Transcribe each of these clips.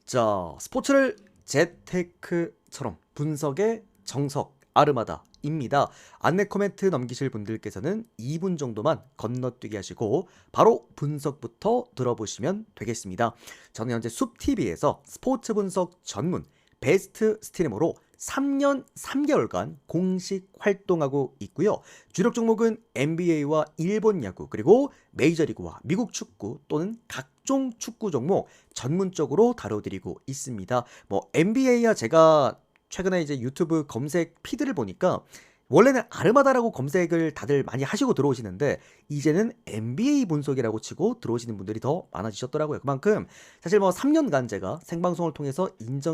자, 스포츠를 재테크처럼 분석의 정석 아르마다입니다. 안내 코멘트 넘기실 분들께서는 2분 정도만 건너뛰게 하시고 바로 분석부터 들어보시면 되겠습니다. 저는 현재 숲TV에서 스포츠 분석 전문 베스트 스트리머로 3년 3개월간 공식 활동하고 있고요. 주력 종목은 NBA와 일본 야구, 그리고 메이저리그와 미국 축구 또는 각종 축구 종목 전문적으로 다뤄드리고 있습니다. 뭐 NBA야 제가 최근에 이제 유튜브 검색 피드를 보니까 원래는 아르마다라고 검색을 다들 많이 하시고 들어오시는데 이제는 NBA 분석이라고 치고 들어오시는 분들이 더 많아지셨더라고요. 그만큼 사실 뭐 3년간 제가 생방송을 통해서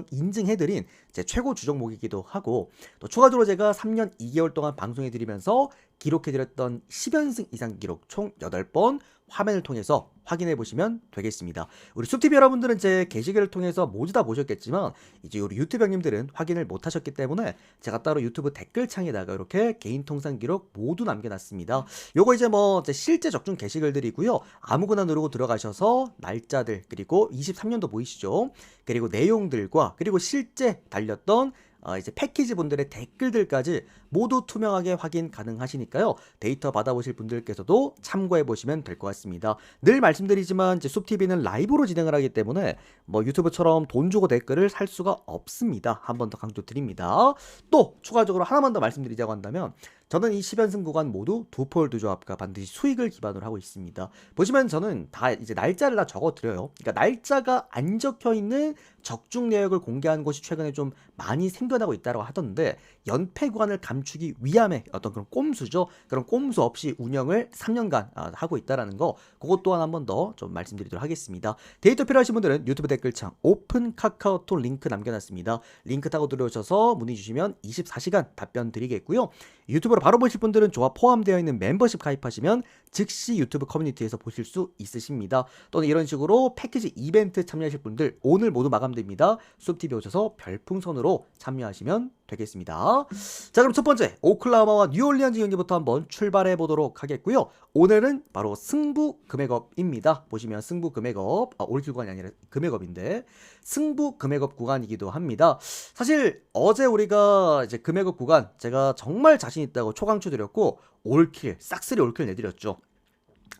인증해드린 제 최고 주종목이기도 하고, 또 추가적으로 제가 3년 2개월 동안 방송해드리면서 기록해드렸던 10연승 이상 기록 총 8번 화면을 통해서 확인해 보시면 되겠습니다. 우리 숲TV 여러분들은 제 게시글을 통해서 모두 다 보셨겠지만 이제 우리 유튜브 형님들은 확인을 못 하셨기 때문에 제가 따로 유튜브 댓글창에다가 이렇게 개인 통상 기록 모두 남겨놨습니다. 요거 이제 뭐 제 실제 적중 게시글들이고요. 아무거나 누르고 들어가셔서 날짜들, 그리고 23년도 보이시죠? 그리고 내용들과 그리고 실제 달렸던 이제 패키지 분들의 댓글들까지 모두 투명하게 확인 가능하시니까요. 데이터 받아보실 분들께서도 참고해 보시면 될 것 같습니다. 늘 말씀드리지만 이제 숲TV는 라이브로 진행을 하기 때문에 뭐 유튜브처럼 돈 주고 댓글을 살 수가 없습니다. 한 번 더 강조드립니다. 또 추가적으로 하나만 더 말씀드리자고 한다면 저는 이 10연승 구간 모두 두 폴드 조합과 반드시 수익을 기반으로 하고 있습니다. 보시면 저는 다 이제 날짜를 다 적어 드려요. 그러니까 날짜가 안 적혀 있는 적중 내역을 공개하는 것이 최근에 좀 많이 생겨나고 있다고 하던데, 연패 구간을 감추기 위함의 어떤 그런 꼼수죠. 그런 꼼수 없이 운영을 3년간 하고 있다라는 거, 그것 또한 한 번 더 좀 말씀드리도록 하겠습니다. 데이터 필요하신 분들은 유튜브 댓글창 오픈 카카오톡 링크 남겨놨습니다. 링크 타고 들어오셔서 문의 주시면 24시간 답변 드리겠고요. 유튜브로 바로 보실 분들은 조합 포함되어 있는 멤버십 가입하시면 즉시 유튜브 커뮤니티에서 보실 수 있으십니다. 또는 이런 식으로 패키지 이벤트 참여하실 분들 오늘 모두 마감됩니다. 숲TV 오셔서 별풍선으로 참여하시면 되겠습니다. 자, 그럼 첫 번째 오클라호마와 뉴올리언즈 경기부터 한번 출발해 보도록 하겠고요. 오늘은 바로 승부 금액업입니다. 보시면 승부 금액업, 올킬 구간이 아니라 금액업인데 승부 금액업 구간이기도 합니다. 사실 어제 우리가 이제 금액업 구간 제가 정말 자신 있다고 초강추 드렸고 올킬, 싹쓸이 올킬 내드렸죠.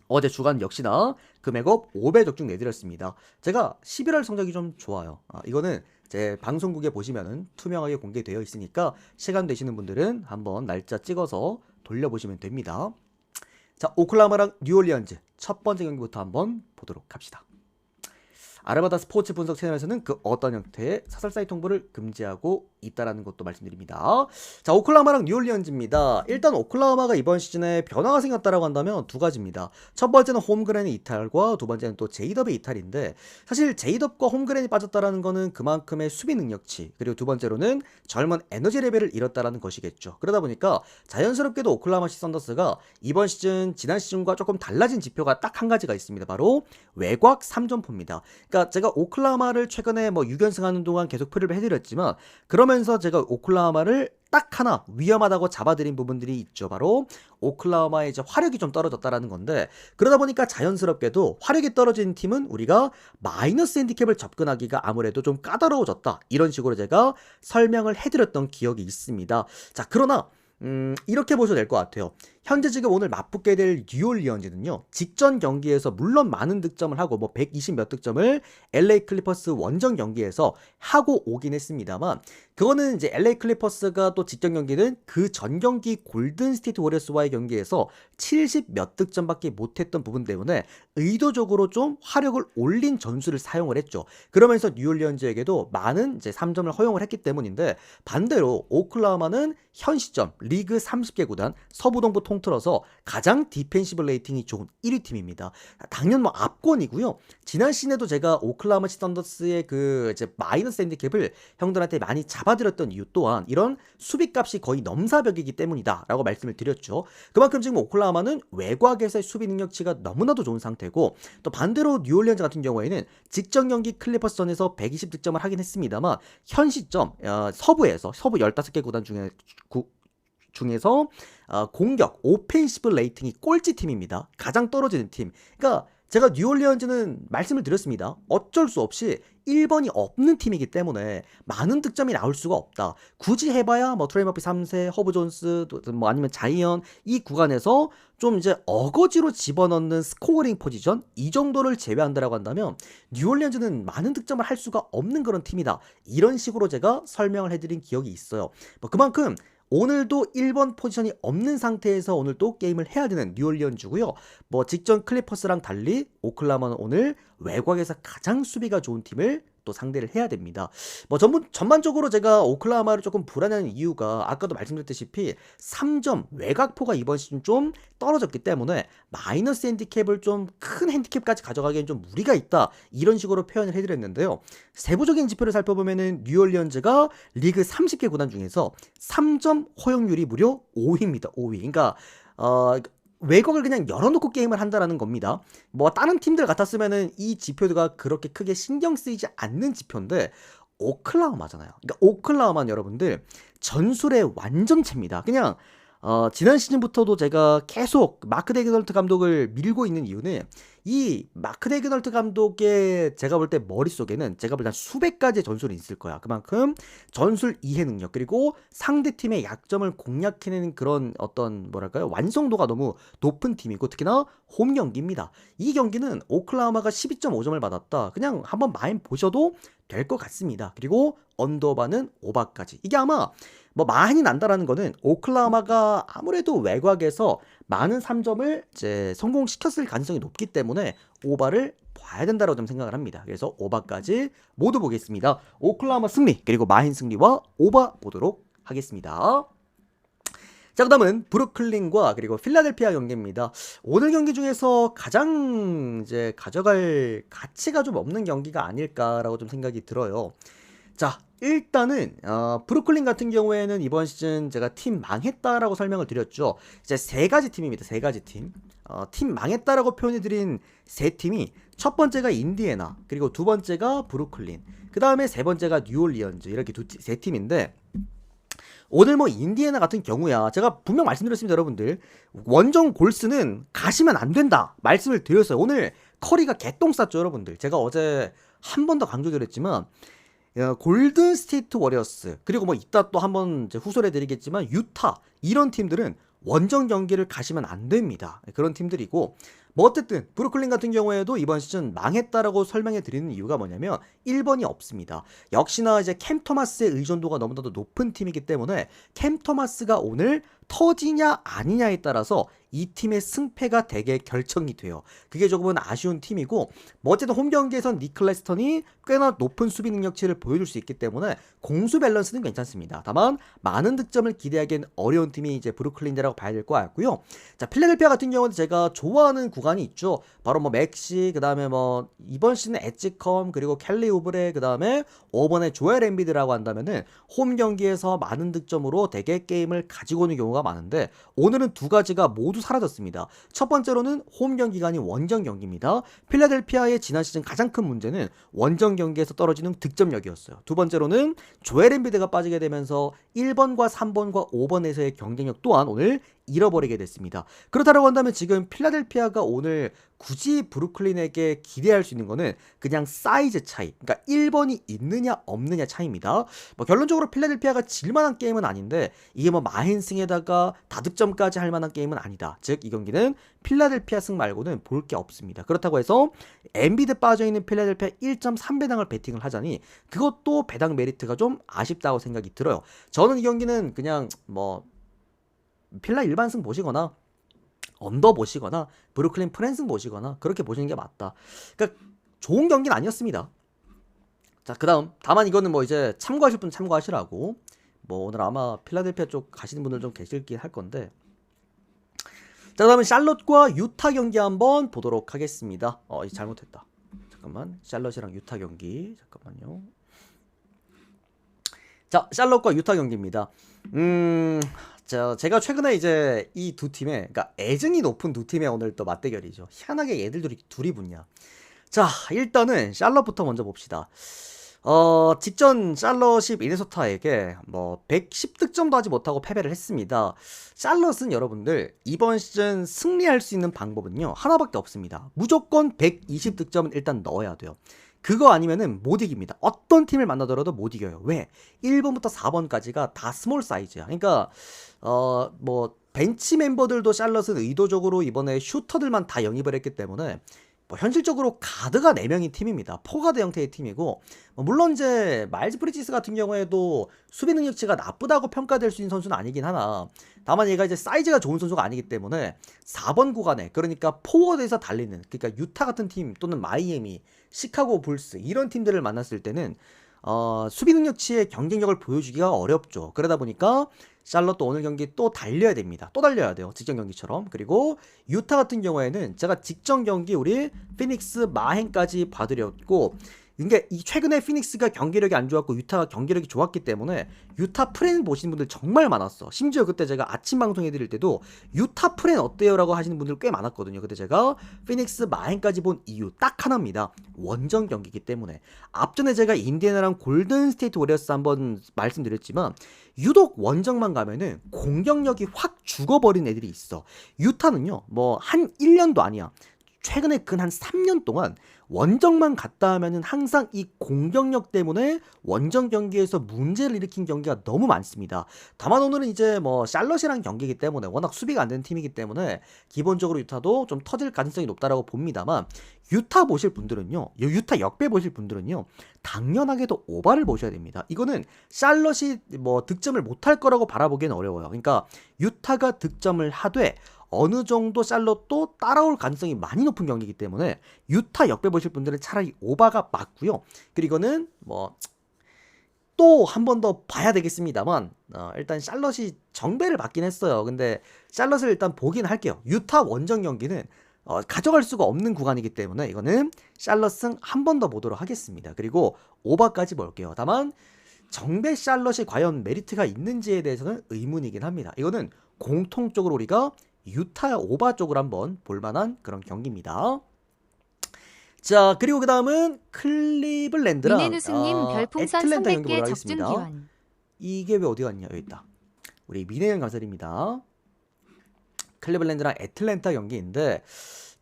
어제 주간 역시나 금액업 5배 적중 내드렸습니다. 제가 11월 성적이 좀 좋아요. 이거는 제 방송국에 보시면은 투명하게 공개되어 있으니까 시간 되시는 분들은 한번 날짜 찍어서 돌려보시면 됩니다. 자, 오클라호마랑 뉴올리언즈 첫 번째 경기부터 한번 보도록 합시다. 아르마다 스포츠 분석 채널에서는 그 어떤 형태의 사설 사이트 홍보를 금지하고 있다라는 것도 말씀드립니다. 자, 오클라호마랑 뉴올리언즈입니다. 일단 오클라호마가 이번 시즌에 변화가 생겼다라고 한다면 두 가지입니다. 첫 번째는 홈그랜의 이탈과 두 번째는 또 제이덥의 이탈인데, 사실 제이덥과 홈그랜이 빠졌다라는 거는 그만큼의 수비 능력치, 그리고 두 번째로는 젊은 에너지 레벨을 잃었다라는 것이겠죠. 그러다 보니까 자연스럽게도 오클라호마 시티 선더스가 이번 시즌 지난 시즌과 조금 달라진 지표가 딱 한 가지가 있습니다. 바로 외곽 3점포입니다. 그러니까 제가 오클라호마를 최근에 뭐 6연승 하는 동안 계속 프리뷰를 해드렸지만, 그러면서 제가 오클라호마를 딱 하나 위험하다고 잡아드린 부분들이 있죠. 바로 오클라호마의 이제 화력이 좀 떨어졌다라는 건데, 그러다 보니까 자연스럽게도 화력이 떨어진 팀은 우리가 마이너스 핸디캡을 접근하기가 아무래도 좀 까다로워졌다, 이런 식으로 제가 설명을 해드렸던 기억이 있습니다. 자, 그러나 이렇게 보셔도 될 것 같아요. 현재 지금 오늘 맞붙게 될 뉴올리언즈는요, 직전 경기에서 물론 많은 득점을 하고 뭐 120 몇 득점을 LA 클리퍼스 원정 경기에서 하고 오긴 했습니다만, 그거는 이제 LA 클리퍼스가 또 직전 경기는 그 전 경기 골든 스테이트 워리어스와의 경기에서 70 몇 득점밖에 못했던 부분 때문에 의도적으로 좀 화력을 올린 전술을 사용을 했죠. 그러면서 뉴올리언즈에게도 많은 이제 3점을 허용을 했기 때문인데, 반대로 오클라호마는 현 시점 리그 30개 구단 서부동부 통틀어서 가장 디펜시브 레이팅이 좋은 1위 팀입니다. 당연 뭐 압권이고요. 지난 시즌에도 제가 오클라호마 시티 선더스의 그 이제 마이너스 핸디캡을 형들한테 많이 잡아드렸던 이유 또한 이런 수비값이 거의 넘사벽이기 때문이다라고 말씀을 드렸죠. 그만큼 지금 오클라호마는 외곽에서의 수비 능력치가 너무나도 좋은 상태고, 또 반대로 뉴올리언즈 같은 경우에는 직전 경기 클리퍼스전에서 120 득점을 하긴 했습니다만 현 시점 서부에서 서부 15개 구단 중에서 공격 오펜시브 레이팅이 꼴찌 팀입니다. 가장 떨어지는 팀. 그러니까 제가 뉴올리언즈는 말씀을 드렸습니다. 어쩔 수 없이 1번이 없는 팀이기 때문에 많은 득점이 나올 수가 없다. 굳이 해봐야 뭐 트레이 머피 3세, 허브 존스, 뭐 아니면 자이언 이 구간에서 좀 이제 어거지로 집어넣는 스코어링 포지션 이 정도를 제외한다라고 한다면 뉴올리언즈는 많은 득점을 할 수가 없는 그런 팀이다. 이런 식으로 제가 설명을 해드린 기억이 있어요. 뭐 그만큼 오늘도 1번 포지션이 없는 상태에서 오늘 또 게임을 해야 되는 뉴올리언즈고요. 뭐 직전 클리퍼스랑 달리 오클라호마는 오늘 외곽에서 가장 수비가 좋은 팀을 또 상대를 해야 됩니다. 뭐 전반적으로 제가 오클라호마를 조금 불안해하는 이유가 아까도 말씀드렸다시피 3점 외곽포가 이번 시즌 좀 떨어졌기 때문에 마이너스 핸디캡을 좀 큰 핸디캡까지 가져가기엔 좀 무리가 있다. 이런 식으로 표현을 해드렸는데요. 세부적인 지표를 살펴보면은 뉴올리언즈가 리그 30개 구단 중에서 3점 허용률이 무려 5위입니다. 5위. 그러니까 외곽을 그냥 열어놓고 게임을 한다라는 겁니다. 뭐 다른 팀들 같았으면은 이 지표가 그렇게 크게 신경 쓰이지 않는 지표인데 오클라호마잖아요. 그러니까 오클라호마는 여러분들 전술의 완전체입니다. 그냥 지난 시즌부터도 제가 계속 마크 데그널트 감독을 밀고 있는 이유는 이 마크 데그널트 감독의 제가 볼 때 머릿속에는 제가 볼 때 수백 가지의 전술이 있을 거야. 그만큼 전술 이해 능력 그리고 상대팀의 약점을 공략해내는 그런 어떤 뭐랄까요 완성도가 너무 높은 팀이고 특히나 홈 경기입니다. 이 경기는 오클라호마가 12.5점을 받았다. 그냥 한번 마인 보셔도 될 것 같습니다. 그리고 언더바는 오바까지. 이게 아마 뭐 많이 난다라는 거는 오클라호마가 아무래도 외곽에서 많은 3점을 이제 성공시켰을 가능성이 높기 때문에 오바를 봐야 된다고 좀 생각을 합니다. 그래서 오바까지 모두 보겠습니다. 오클라호마 승리 그리고 마힌 승리와 오바 보도록 하겠습니다. 자, 그 다음은 브루클린과 그리고 필라델피아 경기입니다. 오늘 경기 중에서 가장 이제 가져갈 가치가 좀 없는 경기가 아닐까라고 좀 생각이 들어요. 자, 일단은 브루클린 같은 경우에는 이번 시즌 제가 팀 망했다라고 설명을 드렸죠. 이제 세 가지 팀입니다. 세 가지 팀. 팀 망했다라고 표현해드린 세 팀이 첫 번째가 인디애나, 그리고 두 번째가 브루클린, 그 다음에 세 번째가 뉴올리언즈 이렇게 세 팀인데 오늘 뭐 인디애나 같은 경우야 제가 분명 말씀드렸습니다. 여러분들 원정 골스는 가시면 안 된다 말씀을 드렸어요. 오늘 커리가 개똥 쌌죠. 여러분들 제가 어제 한 번 더 강조드렸지만 골든 스테이트 워리어스 그리고 뭐 이따 또 한번 후소를 해드리겠지만 유타 이런 팀들은 원정 경기를 가시면 안 됩니다. 그런 팀들이고 뭐 어쨌든 브루클린 같은 경우에도 이번 시즌 망했다라고 설명해 드리는 이유가 뭐냐면 1번이 없습니다. 역시나 이제 캠 토마스의 의존도가 너무나도 높은 팀이기 때문에 캠 토마스가 오늘 터지냐 아니냐에 따라서 이 팀의 승패가 되게 결정이 돼요. 그게 조금은 아쉬운 팀이고 뭐 어쨌든 홈 경기에선 니클레스턴이 꽤나 높은 수비 능력치를 보여줄 수 있기 때문에 공수 밸런스는 괜찮습니다. 다만 많은 득점을 기대하기엔 어려운 팀이 이제 브루클린이라고 봐야 될 것 같고요. 자, 필라델피아 같은 경우는 제가 좋아하는 구간이 있죠. 바로 뭐 맥시, 그 다음에 뭐 이번 시즌 엣지컴, 그리고 켈리 우브레, 그 다음에 5번의 조엘 엠비드라고 한다면은 홈 경기에서 많은 득점으로 되게 게임을 가지고 오는 경우가 많은데 오늘은 두 가지가 모두 사라졌습니다. 첫 번째로는 홈 경기가 아닌 원정 경기입니다. 필라델피아의 지난 시즌 가장 큰 문제는 원정 경기에서 떨어지는 득점력이었어요. 두 번째로는 조엘 엠비드가 빠지게 되면서 1번과 3번과 5번에서의 경쟁력 또한 오늘 잃어버리게 됐습니다. 그렇다고 한다면 지금 필라델피아가 오늘 굳이 브루클린에게 기대할 수 있는 거는 그냥 사이즈 차이, 그러니까 1번이 있느냐 없느냐 차이입니다. 뭐 결론적으로 필라델피아가 질만한 게임은 아닌데 이게 뭐 마힌승에다가 다득점까지 할 만한 게임은 아니다. 즉 이 경기는 필라델피아 승 말고는 볼 게 없습니다. 그렇다고 해서 엠비드 빠져있는 필라델피아 1.3배당을 베팅을 하자니 그것도 배당 메리트가 좀 아쉽다고 생각이 들어요. 저는 이 경기는 그냥 뭐 필라 일반승 보시거나 언더 보시거나 브루클린 프랜승 보시거나 그렇게 보시는 게 맞다. 그러니까 좋은 경기는 아니었습니다. 자, 그 다음 다만 이거는 뭐 이제 참고하실 분 참고하시라고 뭐 오늘 아마 필라델피아 쪽 가시는 분들 좀 계실긴 할 건데 자, 그다음에 샬럿과 유타 경기 한번 보도록 하겠습니다. 잘못했다. 잠깐만 샬럿이랑 유타 경기 잠깐만요. 자, 샬럿과 유타 경기입니다. 제가 최근에 이제 이 두 팀의, 그러니까 애증이 높은 두 팀의 오늘 또 맞대결이죠. 희한하게 얘들 둘이 붙냐. 자, 일단은 샬럿부터 먼저 봅시다. 직전 샬럿이 미네소타에게 뭐 110득점도 하지 못하고 패배를 했습니다. 샬럿은 여러분들 이번 시즌 승리할 수 있는 방법은요 하나밖에 없습니다. 무조건 120득점은 일단 넣어야 돼요. 그거 아니면은 못 이깁니다. 어떤 팀을 만나더라도 못 이겨요. 왜? 1번부터 4번까지가 다 스몰 사이즈야. 그러니까 뭐 벤치 멤버들도 샬럿은 의도적으로 이번에 슈터들만 다 영입을 했기 때문에 뭐 현실적으로 가드가 4명인 팀입니다. 포가드 형태의 팀이고 물론 이제 마일즈 브리지스 같은 경우에도 수비 능력치가 나쁘다고 평가될 수 있는 선수는 아니긴 하나 다만 얘가 이제 사이즈가 좋은 선수가 아니기 때문에 4번 구간에 그러니까 포워드에서 달리는 그러니까 유타 같은 팀 또는 마이애미, 시카고 불스 이런 팀들을 만났을 때는 수비 능력치의 경쟁력을 보여주기가 어렵죠. 그러다 보니까 샬럿도 오늘 경기 또 달려야 됩니다. 또 달려야 돼요. 직전 경기처럼. 그리고 유타 같은 경우에는 제가 직전 경기 우리 피닉스 마행까지 봐드렸고 이게 최근에 피닉스가 경기력이 안 좋았고 유타가 경기력이 좋았기 때문에 유타 프렌 보시는 분들 정말 많았어. 심지어 그때 제가 아침 방송 해드릴 때도 유타 프렌 어때요? 라고 하시는 분들 꽤 많았거든요. 그때 제가 피닉스 마행까지 본 이유 딱 하나입니다. 원정 경기이기 때문에. 앞전에 제가 인디애나랑 골든 스테이트 워리어스 한번 말씀드렸지만 유독 원정만 가면은 공격력이 확 죽어버린 애들이 있어. 유타는요 뭐 한 1년도 아니야. 최근에 근 한 3년 동안 원정만 갔다 하면은 항상 이 공격력 때문에 원정 경기에서 문제를 일으킨 경기가 너무 많습니다. 다만 오늘은 이제 뭐 샬럿이랑 경기이기 때문에 워낙 수비가 안 되는 팀이기 때문에 기본적으로 유타도 좀 터질 가능성이 높다라고 봅니다만 유타 보실 분들은요, 유타 역배 보실 분들은요, 당연하게도 오바를 보셔야 됩니다. 이거는 샬럿이 뭐 득점을 못할 거라고 바라보기엔 어려워요. 그러니까 유타가 득점을 하되 어느 정도 샬럿도 따라올 가능성이 많이 높은 경기이기 때문에 유타 역배 보실 분들은 차라리 오바가 맞고요. 그리고는 뭐 또 한 번 더 봐야 되겠습니다만 일단 샬럿이 정배를 받긴 했어요. 근데 샬럿을 일단 보긴 할게요. 유타 원정 경기는 가져갈 수가 없는 구간이기 때문에 이거는 샬럿승 한 번 더 보도록 하겠습니다. 그리고 오바까지 볼게요. 다만 정배 샬럿이 과연 메리트가 있는지에 대해서는 의문이긴 합니다. 이거는 공통적으로 우리가 유타 오바 쪽으로 한번 볼만한 그런 경기입니다. 자 그리고 그 다음은 클리블랜드랑 미네누스님 별풍선 애틀랜타 경기 300개 보도록 적중 하겠습니다. 기원. 이게 왜 어디 갔냐 여기 있다. 우리 미네는 감사드립니다. 클리블랜드랑 애틀랜타 경기인데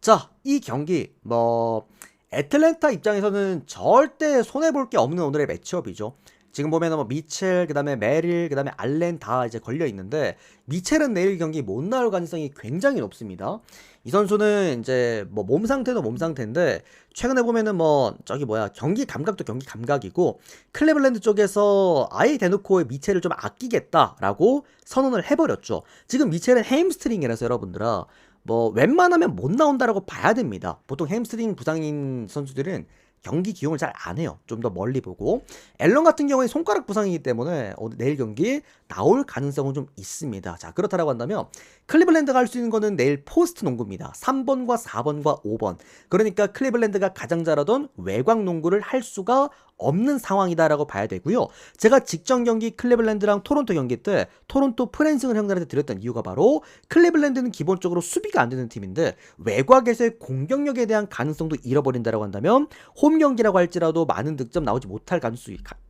자 이 경기 뭐 애틀랜타 입장에서는 절대 손해볼 게 없는 오늘의 매치업이죠. 지금 보면은 뭐 미첼, 그 다음에 메릴, 그 다음에 알렌 다 이제 걸려 있는데 미첼은 내일 경기 못 나올 가능성이 굉장히 높습니다. 이 선수는 이제 뭐 몸 상태도 몸 상태인데 최근에 보면은 뭐 저기 뭐야 경기 감각도 경기 감각이고 클리블랜드 쪽에서 아예 대놓고 미첼을 좀 아끼겠다라고 선언을 해버렸죠. 지금 미첼은 햄스트링이라서 여러분들아 뭐 웬만하면 못 나온다라고 봐야 됩니다. 보통 햄스트링 부상인 선수들은 경기 기용을 잘 안 해요. 좀 더 멀리 보고 앨런 같은 경우에 손가락 부상이기 때문에 내일 경기 나올 가능성은 좀 있습니다. 자 그렇다라고 한다면 클리블랜드가 할 수 있는 거는 내일 포스트 농구입니다. 3번과 4번과 5번 그러니까 클리블랜드가 가장 잘하던 외곽 농구를 할 수가 없는 상황이다라고 봐야 되고요. 제가 직전 경기 클리블랜드랑 토론토 경기 때 토론토 프랜승을 형들한테 드렸던 이유가 바로 클리블랜드는 기본적으로 수비가 안 되는 팀인데 외곽에서의 공격력에 대한 가능성도 잃어버린다라고 한다면 홈 경기라고 할지라도 많은 득점 나오지 못할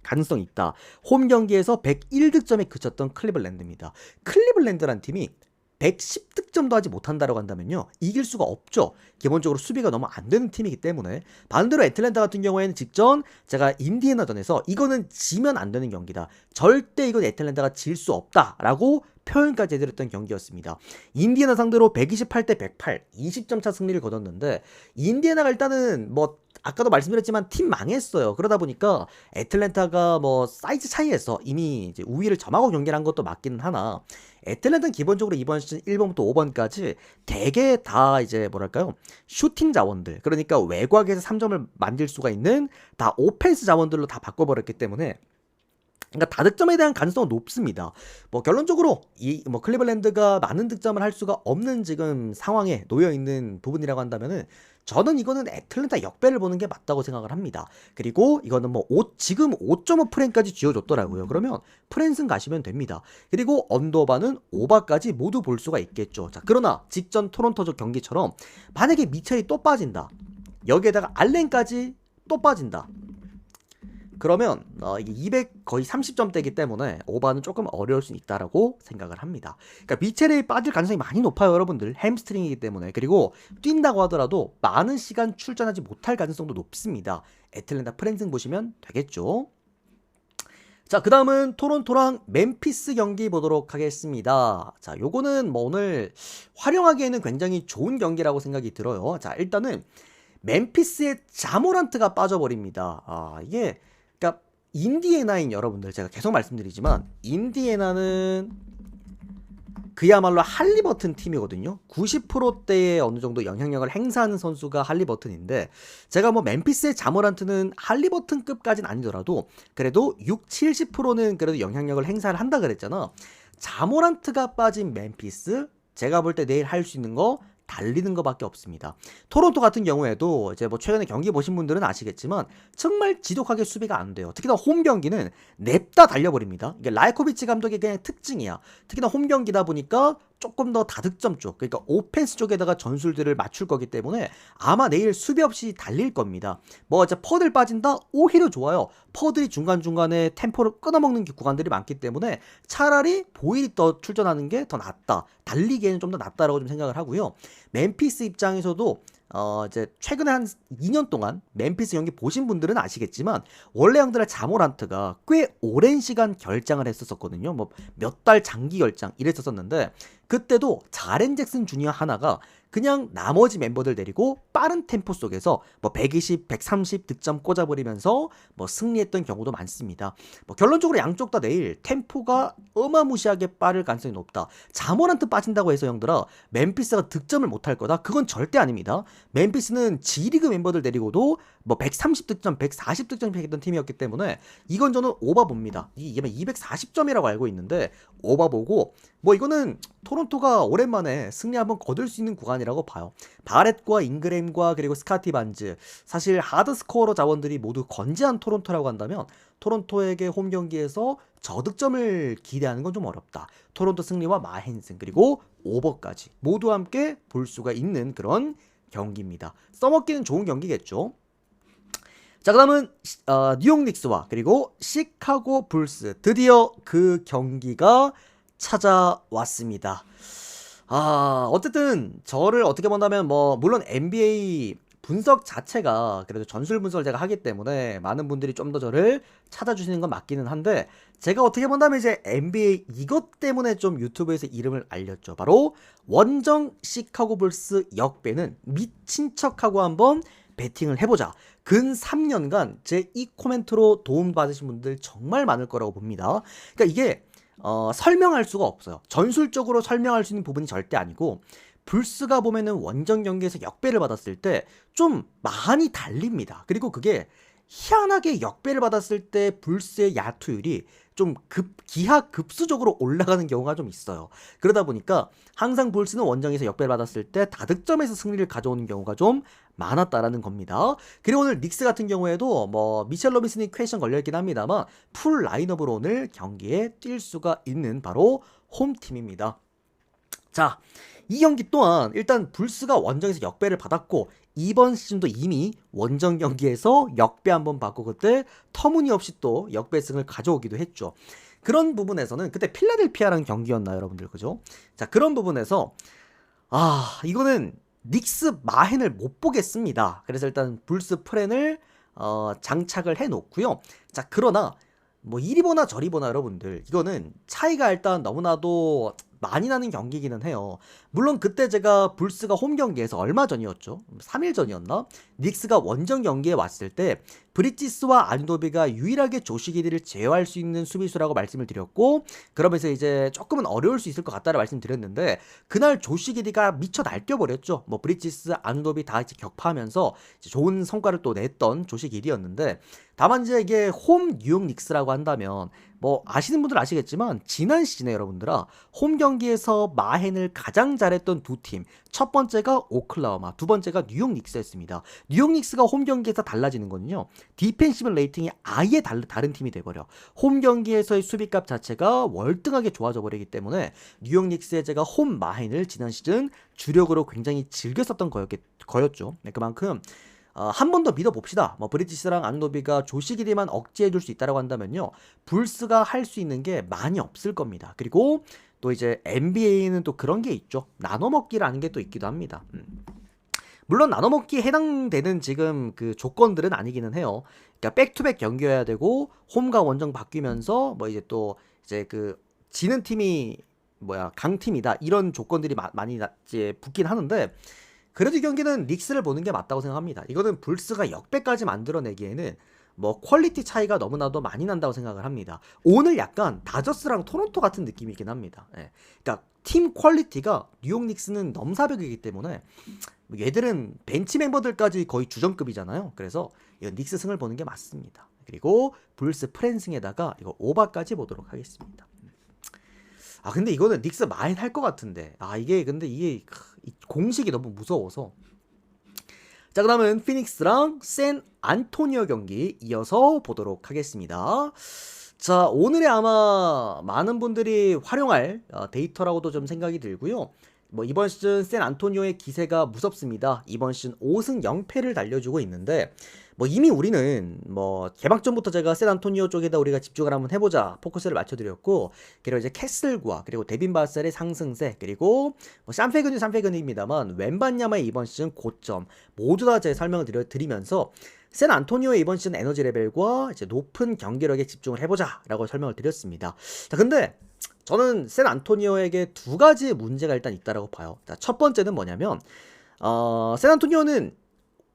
가능성이 있다. 홈 경기에서 101득점에 그쳤던 클리블랜드입니다. 클리블랜드란 팀이 110득점도 하지 못한다라고 한다면요 이길 수가 없죠. 기본적으로 수비가 너무 안 되는 팀이기 때문에 반대로 애틀랜타 같은 경우에는 직전 제가 인디애나전에서 이거는 지면 안 되는 경기다. 절대 이건 애틀랜타가 질 수 없다라고 표현까지 해드렸던 경기였습니다. 인디애나 상대로 128대 108 20점 차 승리를 거뒀는데 인디애나가 일단은 뭐 아까도 말씀드렸지만 팀 망했어요. 그러다 보니까 애틀랜타가 뭐 사이즈 차이에서 이미 이제 우위를 점하고 경기를 한 것도 맞기는 하나 애틀랜타는 기본적으로 이번 시즌 1번부터 5번까지 대개 다 이제 뭐랄까요 슈팅 자원들 그러니까 외곽에서 3점을 만들 수가 있는 다 오펜스 자원들로 다 바꿔버렸기 때문에 그러니까 다득점에 대한 가능성은 높습니다. 뭐 결론적으로 이 뭐 클리블랜드가 많은 득점을 할 수가 없는 지금 상황에 놓여 있는 부분이라고 한다면은 저는 이거는 애틀랜타 역배를 보는 게 맞다고 생각을 합니다. 그리고 이거는 뭐 지금 5.5 프렌까지 쥐어줬더라고요. 그러면 프렌승 가시면 됩니다. 그리고 언더바는 오바까지 모두 볼 수가 있겠죠. 자 그러나 직전 토론토적 경기처럼 만약에 미첼이 또 빠진다. 여기에다가 알렌까지 또 빠진다. 그러면 이게 200 거의 30점대이기 때문에 오버는 조금 어려울 수 있다라고 생각을 합니다. 그러니까 미첼이 빠질 가능성이 많이 높아요, 여러분들. 햄스트링이기 때문에. 그리고 뛴다고 하더라도 많은 시간 출전하지 못할 가능성도 높습니다. 애틀랜타 프랭슨 보시면 되겠죠. 자, 그 다음은 토론토랑 멤피스 경기 보도록 하겠습니다. 자, 요거는 뭐 오늘 활용하기에는 굉장히 좋은 경기라고 생각이 들어요. 자, 일단은 멤피스의 자모란트가 빠져버립니다. 이게 그러니까 인디애나인 여러분들, 제가 계속 말씀드리지만 인디애나는 그야말로 할리버튼 팀이거든요. 90%대의 어느 정도 영향력을 행사하는 선수가 할리버튼인데, 제가 뭐 멤피스의 자모란트는 할리버튼급까지는 아니더라도 그래도 70%는 그래도 영향력을 행사를 한다 그랬잖아. 자모란트가 빠진 멤피스, 제가 볼 때 내일 할 수 있는 거 달리는 것밖에 없습니다. 토론토 같은 경우에도 이제 뭐 최근에 경기 보신 분들은 아시겠지만 정말 지독하게 수비가 안 돼요. 특히나 홈 경기는 냅다 달려버립니다. 이게 라이코비치 감독의 그냥 특징이야. 특히나 홈 경기다 보니까 조금 더 다득점 쪽, 그러니까 오펜스 쪽에다가 전술들을 맞출 거기 때문에 아마 내일 수비 없이 달릴 겁니다. 뭐 이제 퍼들 빠진다? 오히려 좋아요. 퍼들이 중간중간에 템포를 끊어먹는 구간들이 많기 때문에 차라리 보일이 더 출전하는 게 더 낫다. 달리기에는 좀 더 낫다라고 좀 생각을 하고요. 멤피스 입장에서도 이제 최근에 한 2년 동안 멤피스 경기 보신 분들은 아시겠지만 원래 형들의 자모란트가 꽤 오랜 시간 결장을 했었거든요. 뭐 몇 달 장기 결장 이랬었는데, 그때도 자렌 잭슨 주니어 하나가 그냥 나머지 멤버들 데리고 빠른 템포 속에서 뭐 120, 130 득점 꽂아버리면서 뭐 승리했던 경우도 많습니다. 뭐 결론적으로 양쪽 다 내일 템포가 어마무시하게 빠를 가능성이 높다. 자모란트 빠진다고 해서 형들아 멤피스가 득점을 못할 거다? 그건 절대 아닙니다. 멤피스는 G리그 멤버들 데리고도 뭐 130득점, 140득점 했던 팀이었기 때문에 이건 저는 오바 봅니다. 이게 240점이라고 알고 있는데 오바 보고, 뭐 이거는 토론토가 오랜만에 승리 한번 거둘 수 있는 구간이라고 봐요. 바렛과 잉그램과 그리고 스카티 반즈, 사실 하드스코어러 자원들이 모두 건재한 토론토라고 한다면 토론토에게 홈 경기에서 저득점을 기대하는 건 좀 어렵다. 토론토 승리와 마헨슨 그리고 오버까지 모두 함께 볼 수가 있는 그런 경기입니다. 써먹기는 좋은 경기겠죠. 자, 그 다음은 뉴욕 닉스와 그리고 시카고 불스, 드디어 그 경기가 찾아왔습니다. 어쨌든 저를 어떻게 본다면 뭐 물론 NBA 분석 자체가 그래도 전술 분석을 제가 하기 때문에 많은 분들이 좀 더 저를 찾아주시는 건 맞기는 한데, 제가 어떻게 본다면 이제 NBA 이것 때문에 좀 유튜브에서 이름을 알렸죠. 바로 원정 시카고 불스 역배는 미친 척하고 한번 배팅을 해보자. 근 3년간 제 이 코멘트로 도움받으신 분들 정말 많을 거라고 봅니다. 그러니까 이게 설명할 수가 없어요. 전술적으로 설명할 수 있는 부분이 절대 아니고, 불스가 보면은 원정 경기에서 역배를 받았을 때 좀 많이 달립니다. 그리고 그게 희한하게 역배를 받았을 때 불스의 야투율이 좀 기하급수적으로 올라가는 경우가 좀 있어요. 그러다 보니까 항상 불스는 원정에서 역배를 받았을 때 다득점에서 승리를 가져오는 경우가 좀 많았다라는 겁니다. 그리고 오늘 닉스 같은 경우에도 뭐 미첼 로빈슨이 퀘션 걸려있긴 합니다만 풀 라인업으로 오늘 경기에 뛸 수가 있는 바로 홈팀입니다. 자, 이 경기 또한 일단 불스가 원정에서 역배를 받았고, 이번 시즌도 이미 원정 경기에서 역배 한번 받고 그때 터무니없이 또 역배승을 가져오기도 했죠. 그런 부분에서는 그때 필라델피아랑 경기였나요, 여러분들? 그죠? 자, 그런 부분에서 이거는 닉스 마헨을 못 보겠습니다. 그래서 일단 불스 프렌을 장착을 해 놓고요. 자, 그러나 뭐 이리 보나 저리 보나 여러분들, 이거는 차이가 일단 너무나도 많이 나는 경기기는 해요. 물론 그때 제가 불스가 홈 경기에서 얼마 전이었죠? 3일 전이었나? 닉스가 원정 경기에 왔을 때 브리티스와 아누노비가 유일하게 조시 기디를 제어할 수 있는 수비수라고 말씀을 드렸고, 그러면서 이제 조금은 어려울 수 있을 것 같다라고 말씀드렸는데, 그날 조시 기디가 미쳐 날뛰어버렸죠. 뭐 브리티스, 아누노비 다 이제 격파하면서 이제 좋은 성과를 또 냈던 조시 기디였는데, 다만 이제 이게 홈 뉴욕 닉스라고 한다면 뭐 아시는 분들 아시겠지만 지난 시즌에 여러분들아 홈 경기에서 마헨을 가장 잘했던 두 팀, 첫 번째가 오클라호마, 두 번째가 뉴욕 닉스였습니다. 뉴욕 닉스가 홈 경기에서 달라지는 거는요, 디펜시브 레이팅이 아예 다른 팀이 돼버려. 홈 경기에서의 수비값 자체가 월등하게 좋아져 버리기 때문에 뉴욕 닉스의 제가 홈 마헨을 지난 시즌 주력으로 굉장히 즐겼었던 거였죠. 네, 그만큼 한 번 더 믿어봅시다. 뭐 브리티시랑 아누노비가 조식이리만 억제해줄 수 있다라고 한다면요, 불스가 할 수 있는 게 많이 없을 겁니다. 그리고 또 이제 NBA는 또 그런 게 있죠. 나눠먹기라는 게 또 있기도 합니다. 물론 나눠먹기에 해당되는 지금 그 조건들은 아니기는 해요. 그러니까 백투백 경기여야 되고 홈과 원정 바뀌면서 뭐 이제 또 이제 그 지는 팀이 강팀이다, 이런 조건들이 많이 이제 붙긴 하는데, 그래도 이 경기는 닉스를 보는 게 맞다고 생각합니다. 이거는 불스가 역배까지 만들어내기에는 뭐 퀄리티 차이가 너무나도 많이 난다고 생각을 합니다. 오늘 약간 다저스랑 토론토 같은 느낌이긴 합니다. 예. 그러니까 팀 퀄리티가 뉴욕 닉스는 넘사벽이기 때문에 얘들은 벤치 멤버들까지 거의 주전급이잖아요. 그래서 이거 닉스 승을 보는 게 맞습니다. 그리고 불스 프랜승에다가 이거 오바까지 보도록 하겠습니다. 근데 이거는 닉스 마인 할 것 같은데, 근데 이게 공식이 너무 무서워서. 자, 그 다음은 피닉스랑 샌 안토니오 경기 이어서 보도록 하겠습니다. 자, 오늘의 아마 많은 분들이 활용할 데이터라고도 좀 생각이 들고요. 뭐 이번 시즌 샌 안토니오의 기세가 무섭습니다. 이번 시즌 5승 0패를 달려주고 있는데, 뭐 이미 우리는 뭐 개막전부터 제가 샌 안토니오 쪽에다 우리가 집중을 한번 해보자 포커스를 맞춰드렸고, 그리고 이제 캐슬과 그리고 데빈 바셀의 상승세, 그리고 뭐 샴페그니입니다만 웬반야마의 이번 시즌 고점 모두 다 제 설명을 드리면서 샌 안토니오의 이번 시즌 에너지 레벨과 이제 높은 경기력에 집중을 해보자라고 설명을 드렸습니다. 자, 근데 저는 샌 안토니오에게 두 가지 문제가 일단 있다라고 봐요. 자, 첫 번째는 뭐냐면 샌 안토니오는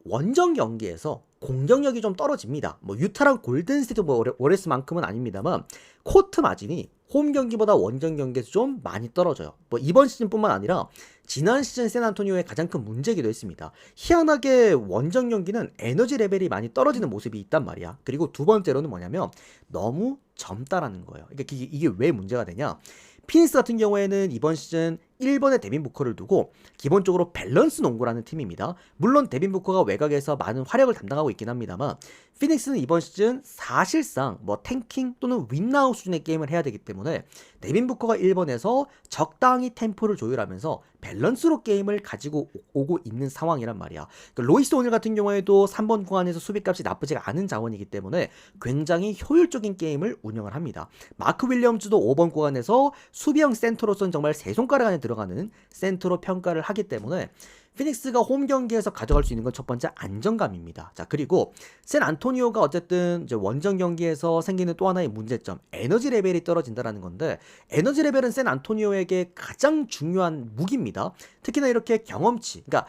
원정 경기에서 공격력이 좀 떨어집니다. 뭐 유타랑 골든스테이트 워리어스만큼은 아닙니다만 코트 마진이 홈 경기보다 원정 경기에서 좀 많이 떨어져요. 뭐 이번 시즌뿐만 아니라 지난 시즌 샌안토니오의 가장 큰 문제이기도 했습니다. 희한하게 원정 경기는 에너지 레벨이 많이 떨어지는 모습이 있단 말이야. 그리고 두 번째로는 뭐냐면 너무 젊다라는 거예요. 그러니까 이게 왜 문제가 되냐? 피닉스 같은 경우에는 이번 시즌 1번에 데빈 부커를 두고 기본적으로 밸런스 농구라는 팀입니다. 물론 데빈 부커가 외곽에서 많은 활약을 담당하고 있긴 합니다만 피닉스는 이번 시즌 사실상 뭐 탱킹 또는 윈나우 수준의 게임을 해야 되기 때문에 데빈 부커가 1번에서 적당히 템포를 조율하면서 밸런스로 게임을 가지고 오고 있는 상황이란 말이야. 그러니까 로이스 오닐 같은 경우에도 3번 구간에서 수비값이 나쁘지가 않은 자원이기 때문에 굉장히 효율적인 게임을 운영을 합니다. 마크 윌리엄즈도 5번 구간에서 수비형 센터로서는 정말 세 손가락 안에 들어가는 센터로 평가를 하기 때문에 피닉스가 홈 경기에서 가져갈 수 있는 건 첫 번째 안정감입니다. 자, 그리고 샌 안토니오가 어쨌든 이제 원정 경기에서 생기는 또 하나의 문제점, 에너지 레벨이 떨어진다라는 건데, 에너지 레벨은 샌 안토니오에게 가장 중요한 무기입니다. 특히나 이렇게 경험치, 그러니까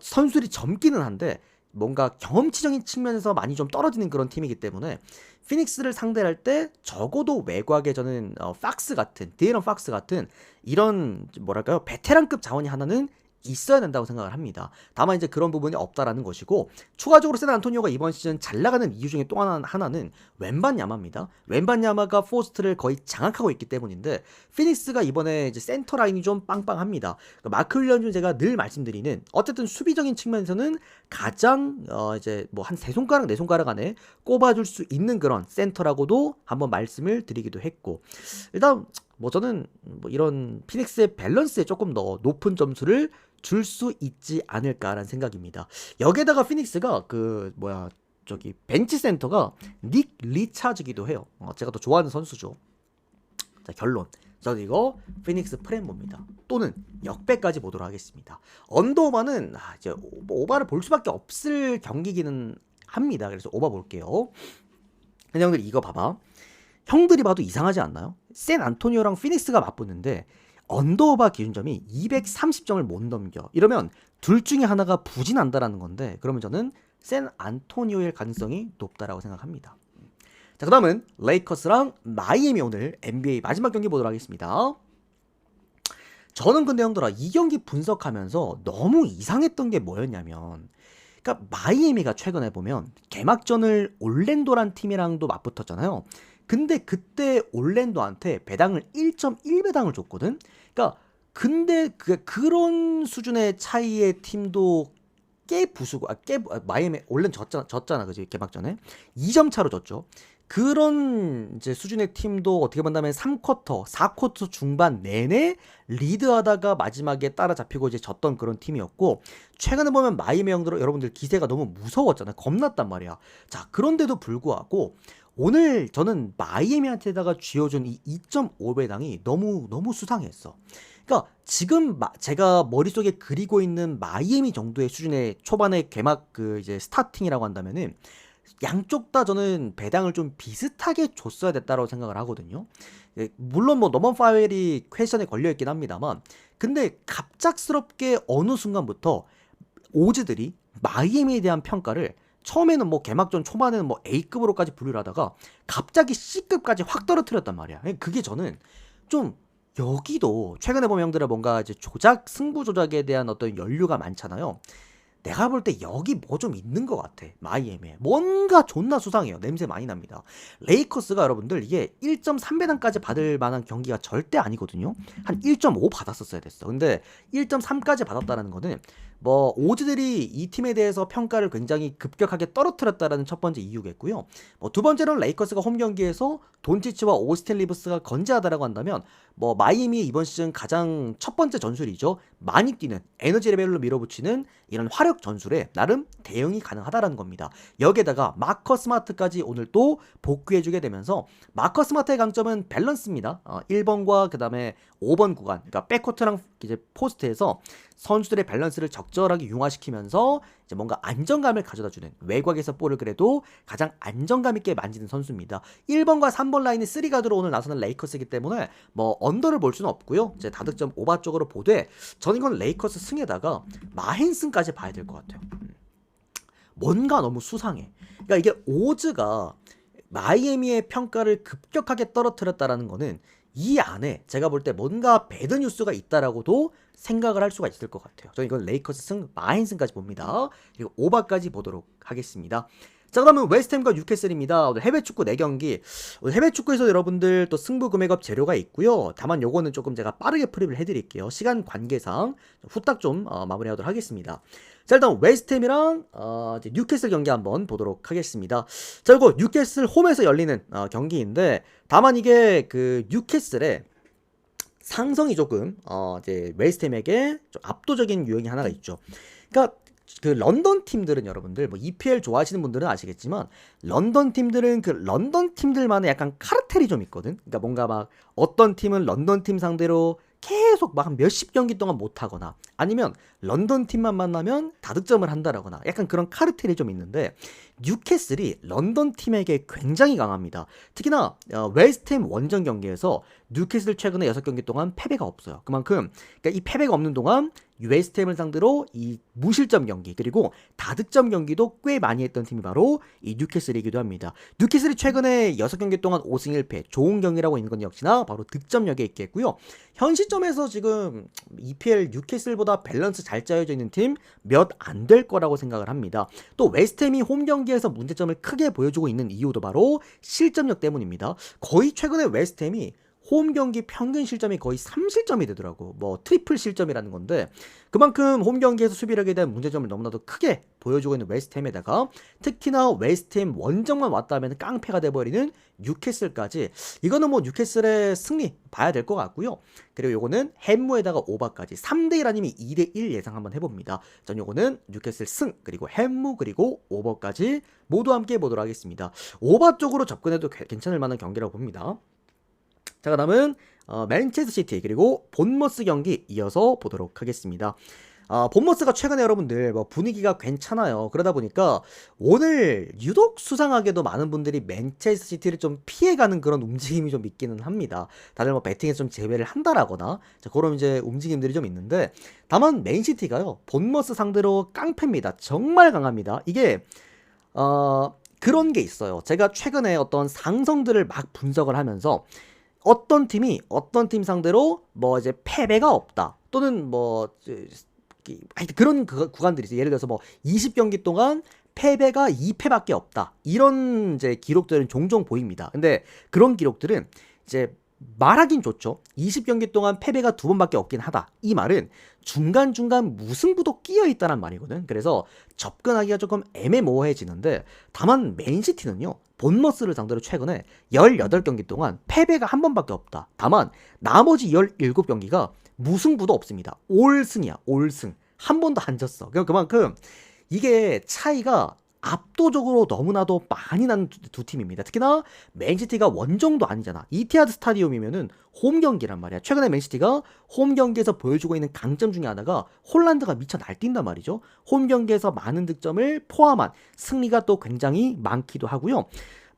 선수들이 젊기는 한데 뭔가 경험치적인 측면에서 많이 좀 떨어지는 그런 팀이기 때문에 피닉스를 상대할 때 적어도 외곽에 저는 디에런 팍스 같은 이런 뭐랄까요, 베테랑급 자원이 하나는 있어야 된다고 생각을 합니다. 다만 이제 그런 부분이 없다라는 것이고, 추가적으로 샌 안토니오가 이번 시즌 잘 나가는 이유 중에 또 하나는 웬반야마입니다. 웬반야마가 포스트를 거의 장악하고 있기 때문인데 피닉스가 이번에 이제 센터 라인이 좀 빵빵합니다. 마크 윌리엄즈 제가 늘 말씀드리는 어쨌든 수비적인 측면에서는 가장 이제 뭐 한 세 손가락 네 손가락 안에 꼽아줄 수 있는 그런 센터라고도 한번 말씀을 드리기도 했고, 일단 뭐 저는 뭐 이런 피닉스의 밸런스에 조금 더 높은 점수를 줄 수 있지 않을까라는 생각입니다. 여기에다가 피닉스가 벤치 센터가 닉 리차즈기도 해요. 제가 더 좋아하는 선수죠. 자, 결론. 저는 이거 피닉스 프렘보입니다. 또는 역배까지 보도록 하겠습니다. 언더오바는 이제 오바를 볼 수밖에 없을 경기기는 합니다. 그래서 오바 볼게요. 근데 형들 이거 봐봐. 형들이 봐도 이상하지 않나요? 샌 안토니오랑 피닉스가 맞붙는데 언더오바 기준점이 230점을 못 넘겨. 이러면 둘 중에 하나가 부진한다라는 건데, 그러면 저는 샌 안토니오일 가능성이 높다라고 생각합니다. 자, 그 다음은 레이커스랑 마이애미 오늘 NBA 마지막 경기 보도록 하겠습니다. 저는 근데 형들아 이 경기 분석하면서 너무 이상했던 게 뭐였냐면, 그러니까 마이애미가 최근에 보면 개막전을 올랜도란 팀이랑도 맞붙었잖아요. 근데 그때 올랜도한테 배당을 1.1배당을 줬거든. 그러니까 근데 그런 수준의 차이의 팀도 마이애미 올랜도 졌잖아, 그지? 개막전에 2점 차로 졌죠. 그런 이제 수준의 팀도 어떻게 본다면 3쿼터, 4쿼터 중반 내내 리드하다가 마지막에 따라잡히고 이제 졌던 그런 팀이었고, 최근에 보면 마이애미 형들 여러분들 기세가 너무 무서웠잖아요. 겁났단 말이야. 자, 그런데도 불구하고 오늘 저는 마이애미한테다가 쥐어준 이 2.5배당이 너무 수상했어. 그러니까 지금 제가 머릿속에 그리고 있는 마이애미 정도의 수준의 초반에 개막 그 이제 스타팅이라고 한다면은 양쪽 다 저는 배당을 좀 비슷하게 줬어야 됐다고 생각을 하거든요. 물론 뭐 노먼 파웰이 퀘션에 걸려있긴 합니다만, 근데 갑작스럽게 어느 순간부터 오즈들이 마이애미에 대한 평가를 처음에는 뭐 개막전 초반에는 뭐 A급으로까지 분류를 하다가 갑자기 C급까지 확 떨어뜨렸단 말이야. 그게 저는 좀, 여기도 최근에 보면 형들은 뭔가 이제 승부 조작에 대한 어떤 연류가 많잖아요. 내가 볼 때 여기 뭐 좀 있는 것 같아. 마이애미에 뭔가 존나 수상해요. 냄새 많이 납니다. 레이커스가 여러분들 이게 1.3배당까지 받을 만한 경기가 절대 아니거든요. 한 1.5 받았었어야 됐어. 근데 1.3까지 받았다는 거는 뭐 오즈들이 이 팀에 대해서 평가를 굉장히 급격하게 떨어뜨렸다라는 첫 번째 이유겠고요. 뭐 두 번째로는 레이커스가 홈 경기에서 돈치치와 오스틴 리브스가 건재하다라고 한다면, 뭐 마이애미의 이번 시즌 가장 첫 번째 전술이죠. 많이 뛰는 에너지 레벨로 밀어붙이는 이런 화력 전술에 나름 대응이 가능하다라는 겁니다. 여기에다가 마커 스마트까지 오늘 또 복귀해주게 되면서, 마커 스마트의 강점은 밸런스입니다. 1번과 그 다음에 5번 구간, 그러니까 백코트랑 이제 포스트에서 선수들의 밸런스를 적절하게 융화시키면서 이제 뭔가 안정감을 가져다주는, 외곽에서 볼을 그래도 가장 안정감 있게 만지는 선수입니다. 1번과 3번 라인이 3가드로 오늘 나서는 레이커스이기 때문에 뭐 언더를 볼 수는 없고요. 이제 다득점 오바 쪽으로 보되 저는 이건 레이커스 승에다가 마헨슨까지 봐야 될 것 같아요. 뭔가 너무 수상해. 그러니까 이게 오즈가 마이애미의 평가를 급격하게 떨어뜨렸다라는 거는 이 안에 제가 볼 때 뭔가 배드 뉴스가 있다라고도 생각을 할 수가 있을 것 같아요. 저는 이건 레이커스 승 마헨슨까지 봅니다. 그리고 오바까지 보도록 하겠습니다. 자, 그러면 웨스트햄과 뉴캐슬입니다. 오늘 해외 축구 4경기. 오늘 해외 축구에서 여러분들 또 승부 금액업 재료가 있고요. 다만 요거는 조금 제가 빠르게 프리뷰를 해드릴게요. 시간 관계상 후딱 좀 마무리하도록 하겠습니다. 자, 일단 웨스트햄이랑 이제 뉴캐슬 경기 한번 보도록 하겠습니다. 자, 이거 뉴캐슬 홈에서 열리는 경기인데, 다만 이게 그 뉴캐슬의 상성이 조금 이제 웨스트햄에게 좀 압도적인 유형이 하나가 있죠. 그러니까 그 런던 팀들은 여러분들 뭐 EPL 좋아하시는 분들은 아시겠지만, 런던 팀들은 그 런던 팀들만의 약간 카르텔이 좀 있거든. 그러니까 뭔가 막 어떤 팀은 런던 팀 상대로 계속 막 몇십 경기 동안 못하거나, 아니면 런던 팀만 만나면 다득점을 한다라거나, 약간 그런 카르텔이 좀 있는데, 뉴캐슬이 런던 팀에게 굉장히 강합니다. 특히나 웨스트햄 원정 경기에서 뉴캐슬 최근에 6경기 동안 패배가 없어요. 그만큼 그러니까 이 패배가 없는 동안 웨스트햄을 상대로 이 무실점 경기 그리고 다득점 경기도 꽤 많이 했던 팀이 바로 이 뉴캐슬이기도 합니다. 뉴캐슬이 최근에 6경기 동안 5승 1패 좋은 경기라고 있는 건 역시나 바로 득점력에 있겠고요. 현 시점에서 지금 EPL 뉴캐슬보다 밸런스 잘 짜여져 있는 팀 몇 안 될 거라고 생각을 합니다. 또 웨스트햄이 홈 경기에서 문제점을 크게 보여주고 있는 이유도 바로 실점력 때문입니다. 거의 최근에 웨스트햄이 홈 경기 평균 실점이 거의 3실점이 되더라고. 뭐 트리플 실점이라는 건데, 그만큼 홈 경기에서 수비력에 대한 문제점을 너무나도 크게 보여주고 있는 웨스트햄에다가 특히나 웨스트햄 원정만 왔다 하면 깡패가 돼버리는 뉴캐슬까지, 이거는 뭐 뉴캐슬의 승리 봐야 될 것 같고요. 그리고 요거는 햄무에다가 오바까지 3대1 아니면 2대1 예상 한번 해봅니다. 전 요거는 뉴캐슬 승 그리고 햄무 그리고 오버까지 모두 함께 보도록 하겠습니다. 오바 쪽으로 접근해도 괜찮을 만한 경기라고 봅니다. 자, 그 다음은 맨체스터 시티 그리고 본머스 경기 이어서 보도록 하겠습니다. 본머스가 최근에 여러분들 뭐 분위기가 괜찮아요. 그러다 보니까 오늘 유독 수상하게도 많은 분들이 맨체스터 시티를 좀 피해가는 그런 움직임이 좀 있기는 합니다. 다들 뭐 배팅에서 좀 제외를 한다라거나 그런 이제 움직임들이 좀 있는데, 다만 맨시티가요 본머스 상대로 깡패입니다. 정말 강합니다. 이게 그런 게 있어요. 제가 최근에 어떤 상성들을 막 분석을 하면서 어떤 팀이 어떤 팀 상대로 뭐 이제 패배가 없다, 또는 뭐 그런 구간들이 있어요. 예를 들어서 뭐 20경기 동안 패배가 2패밖에 없다, 이런 이제 기록들은 종종 보입니다. 근데 그런 기록들은 이제 말하긴 좋죠. 20경기 동안 패배가 2번밖에 없긴 하다. 이 말은 중간중간 무승부도 끼어 있다는 말이거든. 그래서 접근하기가 조금 애매모호해지는데, 다만 맨시티는요, 본머스를 상대로 최근에 18경기 동안 패배가 1번밖에 없다. 다만 나머지 17경기가 무승부도 없습니다. 올승이야, 올승. 1번도 안 졌어. 그만큼 이게 차이가 압도적으로 너무나도 많이 나는 두 팀입니다. 특히나 맨시티가 원정도 아니잖아. 이티하드 스타디움이면은 홈 경기란 말이야. 최근에 맨시티가 홈 경기에서 보여주고 있는 강점 중에 하나가 홀란드가 미쳐 날뛴단 말이죠. 홈 경기에서 많은 득점을 포함한 승리가 또 굉장히 많기도 하고요.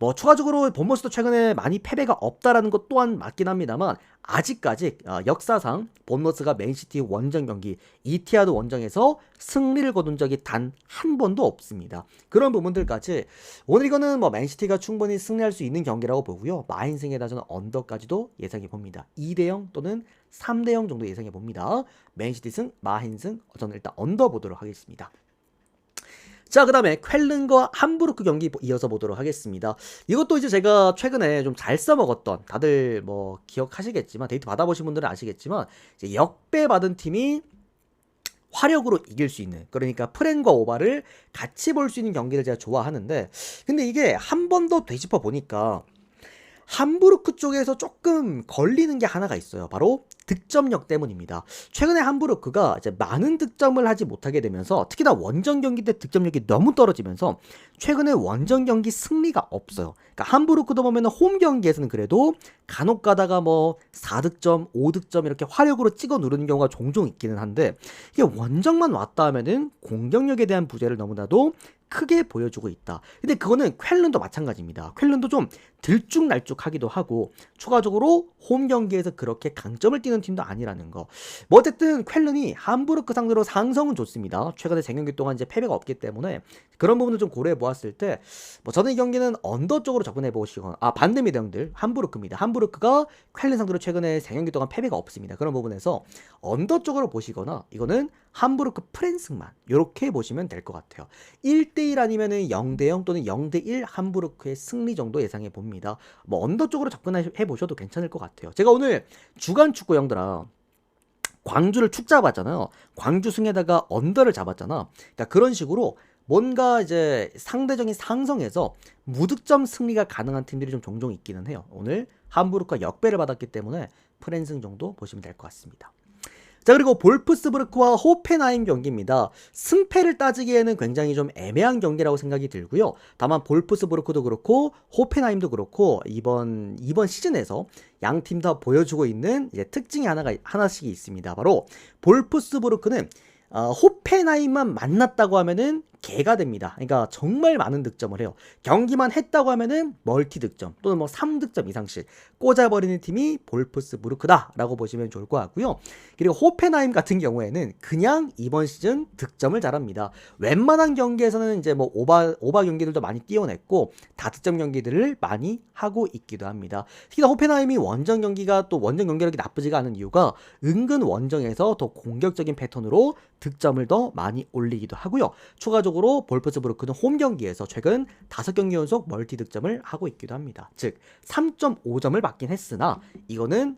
뭐 추가적으로 본머스도 최근에 많이 패배가 없다라는 것 또한 맞긴 합니다만, 아직까지 역사상 본머스가 맨시티 원정 경기 이티하드 원정에서 승리를 거둔 적이 단 한 번도 없습니다. 그런 부분들까지 오늘 이거는 뭐 맨시티가 충분히 승리할 수 있는 경기라고 보고요. 마힌승에다 저는 언더까지도 예상해 봅니다. 2대0 또는 3대0 정도 예상해 봅니다. 맨시티 승, 마힌승, 저는 일단 언더 보도록 하겠습니다. 자, 그 다음에 쾰른과 함부르크 경기 이어서 보도록 하겠습니다. 이것도 이제 제가 최근에 좀 잘 써먹었던, 다들 뭐 기억하시겠지만, 데이트 받아보신 분들은 아시겠지만, 이제 역배 받은 팀이 화력으로 이길 수 있는, 그러니까 프렌과 오바를 같이 볼 수 있는 경기를 제가 좋아하는데, 근데 이게 한 번 더 되짚어 보니까 함부르크 쪽에서 조금 걸리는 게 하나가 있어요. 바로 득점력 때문입니다. 최근에 함부르크가 이제 많은 득점을 하지 못하게 되면서, 특히나 원정 경기 때 득점력이 너무 떨어지면서 최근에 원정 경기 승리가 없어요. 그러니까 함부르크도 보면 홈 경기에서는 그래도 간혹 가다가 뭐 4득점, 5득점 이렇게 화력으로 찍어 누르는 경우가 종종 있기는 한데, 이게 원정만 왔다 하면은 공격력에 대한 부재를 너무나도 크게 보여주고 있다. 근데 그거는 쾰른도 마찬가지입니다. 쾰른도 좀 들쭉날쭉하기도 하고, 추가적으로 홈 경기에서 그렇게 강점을 띄는 팀도 아니라는 거. 뭐 어쨌든 쾰른이 함부르크 상대로 상성은 좋습니다. 최근에 쟁경기 동안 이제 패배가 없기 때문에 그런 부분을 좀 고려해 보았을 때, 뭐 저는 이 경기는 언더 쪽으로 접근해 보시거나, 반대입니다 형들. 함부르크입니다. 함부르크가 쾰른 상대로 최근에 쟁경기 동안 패배가 없습니다. 그런 부분에서 언더 쪽으로 보시거나, 이거는 함부르크 프랜스만 이렇게 보시면 될 것 같아요. 1대1 아니면은 0대0 또는 0대1 함부르크의 승리 정도 예상해 봅니다. 뭐 언더 쪽으로 접근해 보셔도 괜찮을 것 같아요. 제가 오늘 주간 축구 형들아, 광주를 축 잡았잖아요. 광주 승에다가 언더를 잡았잖아. 그러니까 그런 식으로 뭔가 이제 상대적인 상성에서 무득점 승리가 가능한 팀들이 좀 종종 있기는 해요. 오늘 함부르크가 역배를 받았기 때문에 프랜승 정도 보시면 될 것 같습니다. 자, 그리고 볼프스부르크와 호펜하임 경기입니다. 승패를 따지기에는 굉장히 좀 애매한 경기라고 생각이 들고요. 다만 볼프스부르크도 그렇고 호펜하임도 그렇고 이번 시즌에서 양 팀 다 보여주고 있는 이제 특징이 하나씩 있습니다. 바로 볼프스부르크는 호펜하임만 만났다고 하면은 개가 됩니다. 그러니까 정말 많은 득점을 해요. 경기만 했다고 하면은 멀티 득점 또는 뭐 3득점 이상씩 꽂아버리는 팀이 볼프스부르크다라고 보시면 좋을 것 같고요. 그리고 호펜하임 같은 경우에는 그냥 이번 시즌 득점을 잘합니다. 웬만한 경기에서는 이제 뭐 오바 경기들도 많이 띄워냈고 다득점 경기들을 많이 하고 있기도 합니다. 특히나 호펜하임이 원정 경기력이 나쁘지가 않은 이유가 은근 원정에서 더 공격적인 패턴으로 득점을 더 많이 올리기도 하고요. 추가적으로 볼프스부르크는 홈 경기에서 최근 5경기 연속 멀티 득점을 하고 있기도 합니다. 즉 3.5점을 받긴 했으나 이거는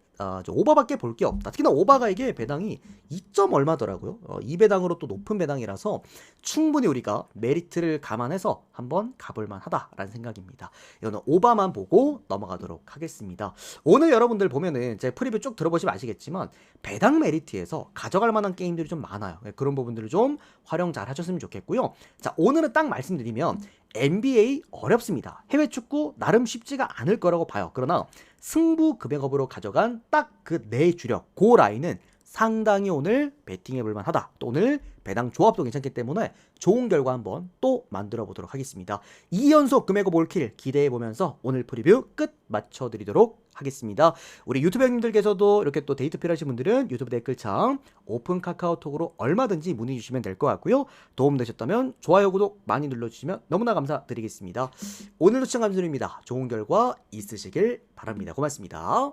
오바밖에 볼 게 없다. 특히나 오바가 이게 배당이 2점 얼마더라고요. 이 배당으로 또 높은 배당이라서 충분히 우리가 메리트를 감안해서 한번 가볼만 하다라는 생각입니다. 이거는 오바만 보고 넘어가도록 하겠습니다. 오늘 여러분들 보면은 제 프리뷰 쭉 들어보시면 아시겠지만 배당 메리트에서 가져갈 만한 게임들이 좀 많아요. 그런 부분들을 좀 활용 잘 하셨으면 좋겠고요. 자, 오늘은 딱 말씀드리면 NBA 어렵습니다. 해외 축구 나름 쉽지가 않을 거라고 봐요. 그러나 승부 금액업으로 가져간 딱 그 네 주력 그 라인은 상당히 오늘 베팅해 볼만 하다. 또 오늘 배당 조합도 괜찮기 때문에 좋은 결과 한번 또 만들어 보도록 하겠습니다. 2연속 금액업 올킬 기대해 보면서 오늘 프리뷰 끝 맞춰 드리도록 하겠습니다. 우리 유튜브 형님들께서도 이렇게 또 데이트 필요하신 분들은 유튜브 댓글창 오픈 카카오톡으로 얼마든지 문의 주시면 될 것 같고요. 도움되셨다면 좋아요, 구독 많이 눌러주시면 너무나 감사드리겠습니다. 오늘도 시청 감사드립니다. 좋은 결과 있으시길 바랍니다. 고맙습니다.